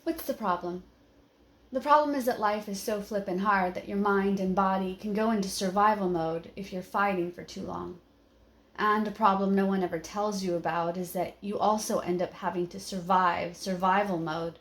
What's the problem? The problem is that life is so flippin' hard that your mind and body can go into survival mode if you're fighting for too long. And a problem no one ever tells you about is that you also end up having to survive survival mode.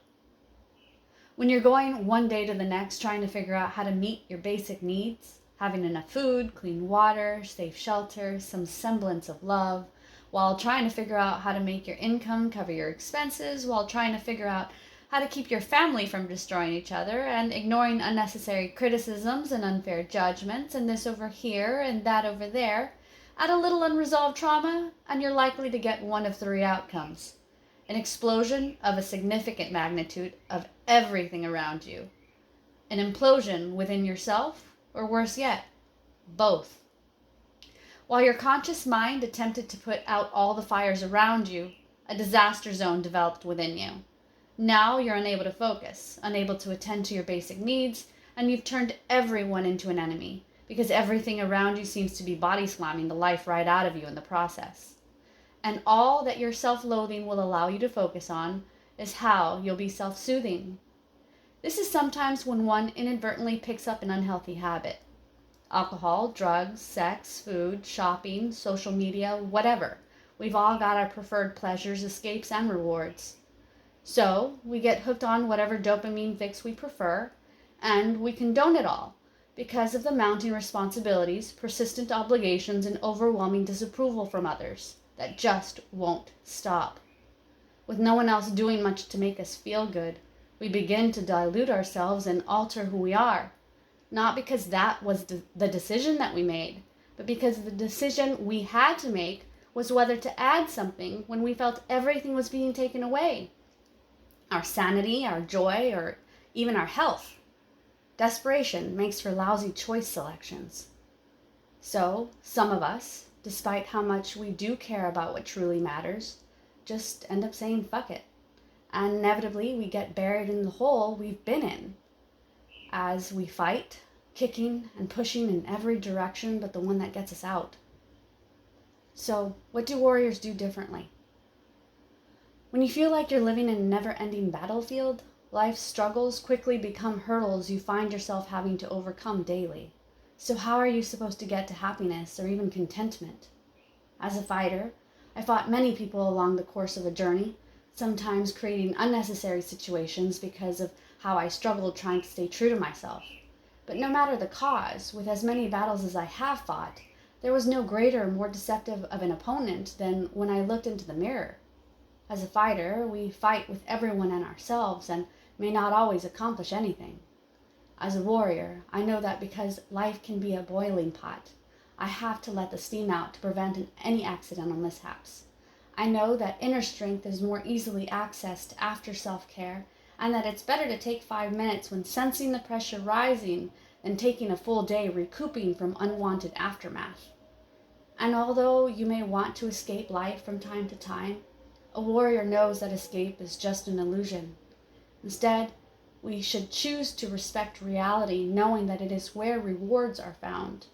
When you're going one day to the next trying to figure out how to meet your basic needs, having enough food, clean water, safe shelter, some semblance of love, while trying to figure out how to make your income cover your expenses, while trying to figure out how to keep your family from destroying each other, and ignoring unnecessary criticisms and unfair judgments, and this over here and that over there, add a little unresolved trauma, and you're likely to get one of three outcomes: an explosion of a significant magnitude of everything around you, an implosion within yourself, or worse yet, both. While your conscious mind attempted to put out all the fires around you, a disaster zone developed within you. Now you're unable to focus, unable to attend to your basic needs, and you've turned everyone into an enemy because everything around you seems to be body slamming the life right out of you in the process. And all that your self-loathing will allow you to focus on is how you'll be self-soothing. This is sometimes when one inadvertently picks up an unhealthy habit. Alcohol, drugs, sex, food, shopping, social media, whatever. We've all got our preferred pleasures, escapes, and rewards. So we get hooked on whatever dopamine fix we prefer, and we condone it all because of the mounting responsibilities, persistent obligations, and overwhelming disapproval from others that just won't stop. With no one else doing much to make us feel good, we begin to dilute ourselves and alter who we are, not because that was the decision that we made, but because the decision we had to make was whether to add something when we felt everything was being taken away. Our sanity, our joy, or even our health. Desperation makes for lousy choice selections. So, some of us, despite how much we do care about what truly matters, just end up saying fuck it. And inevitably, we get buried in the hole we've been in as we fight, kicking and pushing in every direction but the one that gets us out. So, what do warriors do differently? When you feel like you're living in a never-ending battlefield, life's struggles quickly become hurdles you find yourself having to overcome daily. So how are you supposed to get to happiness or even contentment? As a fighter, I fought many people along the course of a journey, sometimes creating unnecessary situations because of how I struggled trying to stay true to myself. But no matter the cause, with as many battles as I have fought, there was no greater, more deceptive of an opponent than when I looked into the mirror. As a fighter, we fight with everyone and ourselves and may not always accomplish anything. As a warrior, I know that because life can be a boiling pot, I have to let the steam out to prevent any accidental mishaps. I know that inner strength is more easily accessed after self-care, and that it's better to take 5 minutes when sensing the pressure rising than taking a full day recouping from unwanted aftermath. And although you may want to escape life from time to time, a warrior knows that escape is just an illusion. Instead, we should choose to respect reality, knowing that it is where rewards are found.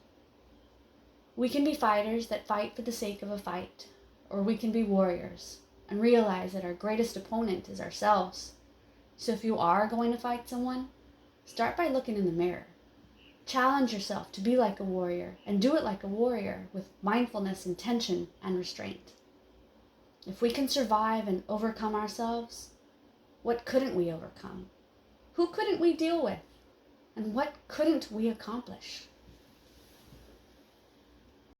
We can be fighters that fight for the sake of a fight, or we can be warriors and realize that our greatest opponent is ourselves. So if you are going to fight someone, start by looking in the mirror. Challenge yourself to be like a warrior and do it like a warrior with mindfulness, intention, and restraint. If we can survive and overcome ourselves, what couldn't we overcome? Who couldn't we deal with? And what couldn't we accomplish?